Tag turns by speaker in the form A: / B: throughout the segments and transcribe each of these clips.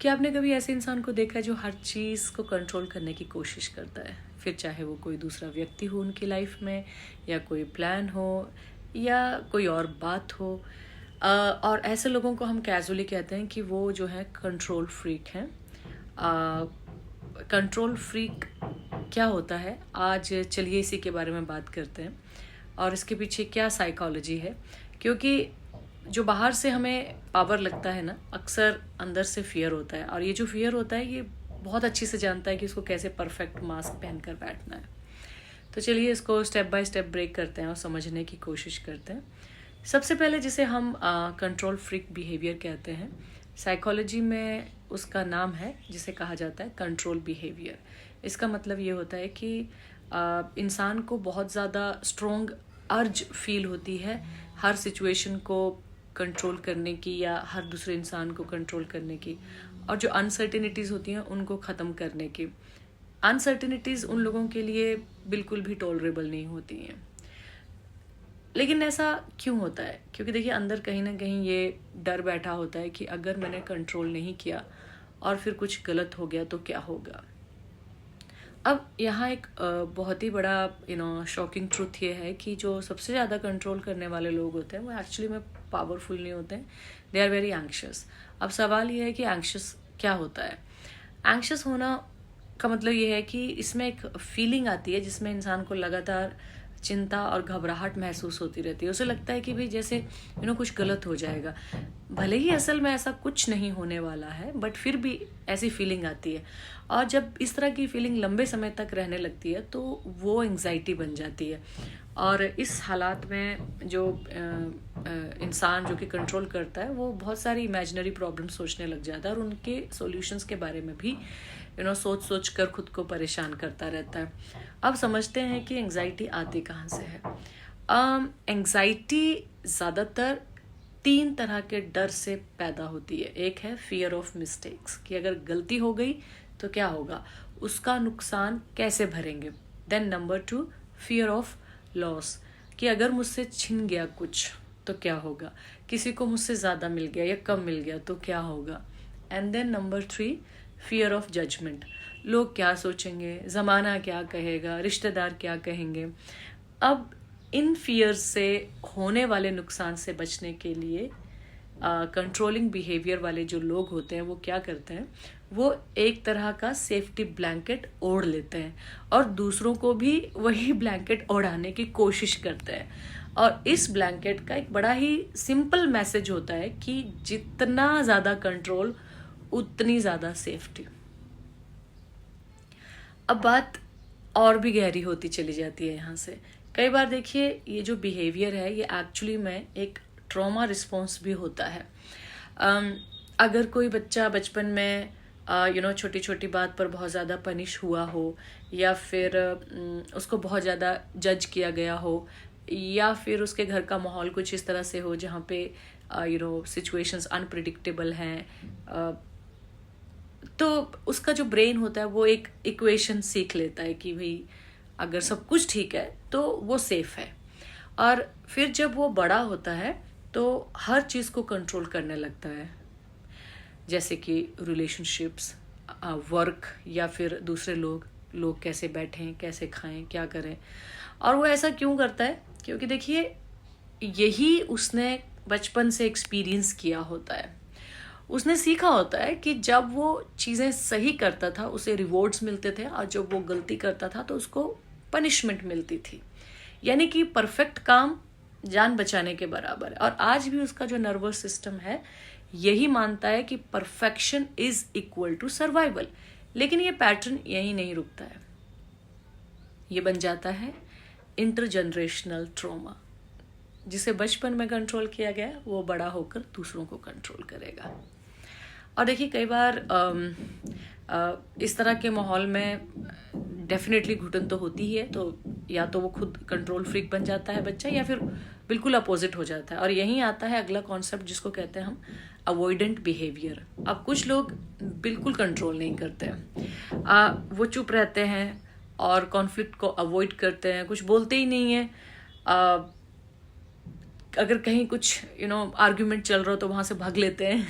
A: क्या आपने कभी ऐसे इंसान को देखा है जो हर चीज़ को कंट्रोल करने की कोशिश करता है? फिर चाहे वो कोई दूसरा व्यक्ति हो उनकी लाइफ में, या कोई प्लान हो, या कोई और बात हो। और ऐसे लोगों को हम कैजुअली कहते हैं कि वो जो है कंट्रोल फ्रीक हैं। कंट्रोल फ्रीक क्या होता है, आज चलिए इसी के बारे में बात करते हैं और इसके पीछे क्या साइकोलॉजी है। क्योंकि जो बाहर से हमें पावर लगता है ना, अक्सर अंदर से फियर होता है, और ये जो फियर होता है ये बहुत अच्छी से जानता है कि उसको कैसे परफेक्ट मास्क पहनकर बैठना है। तो चलिए इसको स्टेप बाय स्टेप ब्रेक करते हैं और समझने की कोशिश करते हैं। सबसे पहले जिसे हम कंट्रोल फ्रीक बिहेवियर कहते हैं, साइकोलॉजी में उसका नाम है जिसे कहा जाता है कंट्रोल बिहेवियर। इसका मतलब ये होता है कि इंसान को बहुत ज़्यादा स्ट्रॉन्ग अर्ज फील होती है हर सिचुएशन को कंट्रोल करने की, या हर दूसरे इंसान को कंट्रोल करने की, और जो अनसर्टेनिटीज़ होती हैं उनको ख़त्म करने की। अनसर्टेनिटीज़ उन लोगों के लिए बिल्कुल भी टॉलरेबल नहीं होती हैं। लेकिन ऐसा क्यों होता है? क्योंकि देखिए, अंदर कहीं ना कहीं ये डर बैठा होता है कि अगर मैंने कंट्रोल नहीं किया और फिर कुछ गलत हो गया तो क्या होगा। अब यहाँ एक बहुत ही बड़ा शॉकिंग ट्रूथ ये है कि जो सबसे ज़्यादा कंट्रोल करने वाले लोग होते हैं वो एक्चुअली में पावरफुल नहीं होते हैं, दे आर वेरी एंग्शियस। अब सवाल ये है कि एंग्शियस क्या होता है। एंग्शियस होना का मतलब ये है कि इसमें एक फीलिंग आती है जिसमें इंसान को लगातार चिंता और घबराहट महसूस होती रहती है। उसे लगता है कि भाई जैसे कुछ गलत हो जाएगा, भले ही असल में ऐसा कुछ नहीं होने वाला है, बट फिर भी ऐसी फीलिंग आती है। और जब इस तरह की फीलिंग लंबे समय तक रहने लगती है तो वो एंग्जाइटी बन जाती है। और इस हालात में जो इंसान जो कि कंट्रोल करता है वो बहुत सारी इमेजिनरी प्रॉब्लम सोचने लग जाता है, और उनके सॉल्यूशंस के बारे में भी सोच सोच कर खुद को परेशान करता रहता है। अब समझते हैं कि एंग्जाइटी आती कहाँ से है। एंग्जाइटी ज़्यादातर 3 तरह के डर से पैदा होती है। एक है फियर ऑफ मिस्टेक्स, कि अगर गलती हो गई तो क्या होगा, उसका नुकसान कैसे भरेंगे। Then number 2, fear of loss, कि अगर मुझसे छिन गया कुछ तो क्या होगा, किसी को मुझसे ज़्यादा मिल गया या कम मिल गया तो क्या होगा। And then number 3, fear of judgement, लोग क्या सोचेंगे, ज़माना क्या कहेगा, रिश्तेदार क्या कहेंगे। अब इन फियर्स से होने वाले नुकसान से बचने के लिए कंट्रोलिंग बिहेवियर वाले जो लोग होते हैं वो क्या करते हैं, वो एक तरह का सेफ्टी ब्लैंकेट ओढ़ लेते हैं और दूसरों को भी वही ब्लैंकेट ओढ़ाने की कोशिश करते हैं। और इस ब्लैंकेट का एक बड़ा ही सिंपल मैसेज होता है कि जितना ज़्यादा कंट्रोल उतनी ज़्यादा सेफ्टी। अब बात और भी गहरी होती चली जाती है यहाँ से। कई बार देखिए, ये जो बिहेवियर है ये एक्चुअली में एक ट्रॉमा रिस्पॉन्स भी होता है। अगर कोई बच्चा बचपन में छोटी छोटी बात पर बहुत ज़्यादा पनिश हुआ हो, या फिर उसको बहुत ज़्यादा जज किया गया हो, या फिर उसके घर का माहौल कुछ इस तरह से हो जहाँ पे सिचुएशंस अनप्रिडिक्टेबल हैं, तो उसका जो ब्रेन होता है वो एक इक्वेशन सीख लेता है कि भाई अगर सब कुछ ठीक है तो वो सेफ है। और फिर जब वो बड़ा होता है तो हर चीज़ को कंट्रोल करने लगता है, जैसे कि रिलेशनशिप्स, वर्क, या फिर दूसरे लोग कैसे बैठें, कैसे खाएं, क्या करें। और वो ऐसा क्यों करता है? क्योंकि देखिए, यही उसने बचपन से एक्सपीरियंस किया होता है। उसने सीखा होता है कि जब वो चीज़ें सही करता था उसे रिवॉर्ड्स मिलते थे, और जब वो गलती करता था तो उसको पनिशमेंट मिलती थी। यानी कि परफेक्ट काम जान बचाने के बराबर है। और आज भी उसका जो नर्वस सिस्टम है यही मानता है कि perfection is equal to survival. लेकिन ये पैटर्न यही नहीं रुकता है, ये बन जाता है इंटरजनरेशनल ट्रॉमा। जिसे बचपन में कंट्रोल किया गया वो बड़ा होकर दूसरों को कंट्रोल करेगा। और देखिए, कई बार इस तरह के माहौल में डेफिनेटली घुटन तो होती ही है। तो या तो वो खुद कंट्रोल फ्रीक बन जाता है बच्चा, या फिर बिल्कुल अपोजिट हो जाता है। और यहीं आता है अगला कॉन्सेप्ट जिसको कहते हैं हम अवॉइडेंट बिहेवियर। अब कुछ लोग बिल्कुल कंट्रोल नहीं करते हैं, वो चुप रहते हैं और कॉन्फ्लिक्ट को अवॉइड करते हैं, कुछ बोलते ही नहीं है। अगर कहीं कुछ आर्ग्यूमेंट चल रहा हो तो वहाँ से भाग लेते हैं।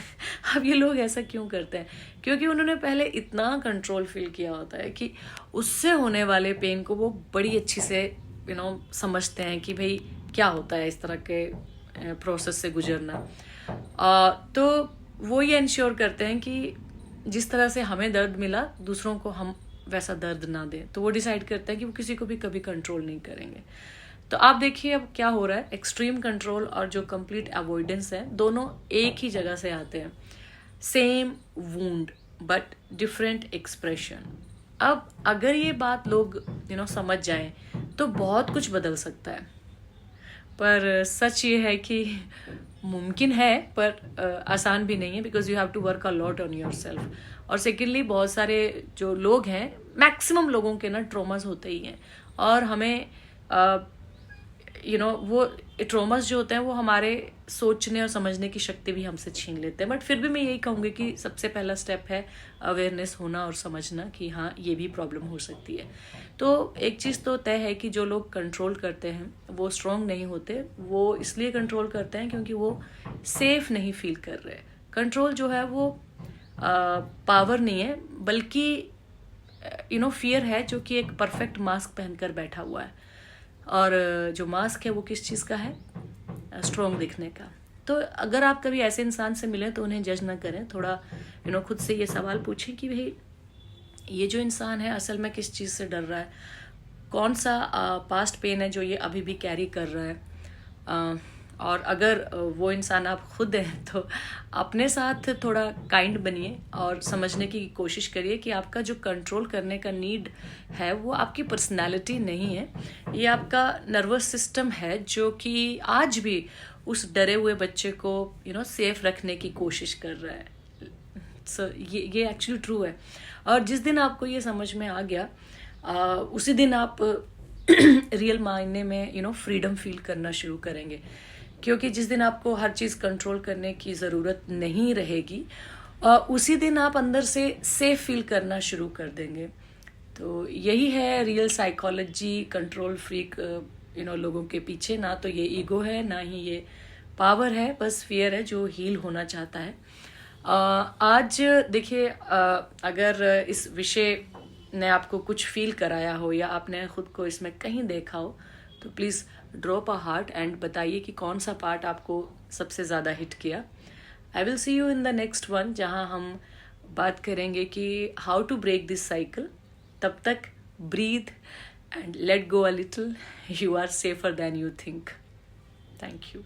A: अब ये लोग ऐसा क्यों करते हैं? क्योंकि उन्होंने पहले इतना कंट्रोल फील किया होता है कि उससे होने वाले पेन को वो बड़ी अच्छी से समझते हैं कि भाई क्या होता है इस तरह के प्रोसेस से गुजरना। तो वो ये इंश्योर करते हैं कि जिस तरह से हमें दर्द मिला दूसरों को हम वैसा दर्द ना दें। तो वो डिसाइड करते हैं कि वो किसी को भी कभी कंट्रोल नहीं करेंगे। तो आप देखिए अब क्या हो रहा है, एक्सट्रीम कंट्रोल और जो कंप्लीट अवॉइडेंस है दोनों एक ही जगह से आते हैं। Same wound but different expression. अब अगर ये बात लोग समझ जाएं तो बहुत कुछ बदल सकता है। पर सच ये है कि मुमकिन है पर आसान भी नहीं है, because you have to work a lot on your self. और सेकेंडली बहुत सारे जो लोग हैं, मैक्सिमम लोगों के ट्रोमास होते ही हैं, और हमें वो ट्रोमास जो होते हैं वो हमारे सोचने और समझने की शक्ति भी हमसे छीन लेते हैं। बट फिर भी मैं यही कहूँगी कि सबसे पहला स्टेप है अवेयरनेस होना और समझना कि हाँ ये भी प्रॉब्लम हो सकती है। तो एक चीज़ तो तय है कि जो लोग कंट्रोल करते हैं वो स्ट्रांग नहीं होते। वो इसलिए कंट्रोल करते हैं क्योंकि वो सेफ नहीं फील कर रहे। कंट्रोल जो है वो पावर नहीं है, बल्कि फियर है, जो कि एक परफेक्ट मास्क पहनकर बैठा हुआ है। और जो मास्क है वो किस चीज़ का है? स्ट्रॉन्ग दिखने का। तो अगर आप कभी ऐसे इंसान से मिलें तो उन्हें जज ना करें। थोड़ा खुद से ये सवाल पूछें कि भाई ये जो इंसान है असल में किस चीज़ से डर रहा है, कौन सा पास्ट पेन है जो ये अभी भी कैरी कर रहा है। और अगर वो इंसान आप खुद हैं तो अपने साथ थोड़ा काइंड बनिए और समझने की कोशिश करिए कि आपका जो कंट्रोल करने का नीड है वो आपकी पर्सनालिटी नहीं है, ये आपका नर्वस सिस्टम है जो कि आज भी उस डरे हुए बच्चे को सेफ रखने की कोशिश कर रहा है। सो ये एक्चुअली ट्रू है। और जिस दिन आपको ये समझ में आ गया उसी दिन आप रियल मायने में फ्रीडम फील करना शुरू करेंगे। क्योंकि जिस दिन आपको हर चीज़ कंट्रोल करने की ज़रूरत नहीं रहेगी उसी दिन आप अंदर से सेफ फील करना शुरू कर देंगे। तो यही है रियल साइकोलॉजी। कंट्रोल फ्रीक लोगों के पीछे ना तो ये ईगो है ना ही ये पावर है, बस फियर है जो हील होना चाहता है। आज देखिए अगर इस विषय ने आपको कुछ फील कराया हो या आपने खुद को इसमें कहीं देखा हो तो please drop a heart and बताइए कि कौन सा पार्ट आपको सबसे ज़्यादा हिट किया। I will see you in the next one, जहाँ हम बात करेंगे कि how to break this cycle. तब तक breathe and let go a little. You are safer than you think. Thank you.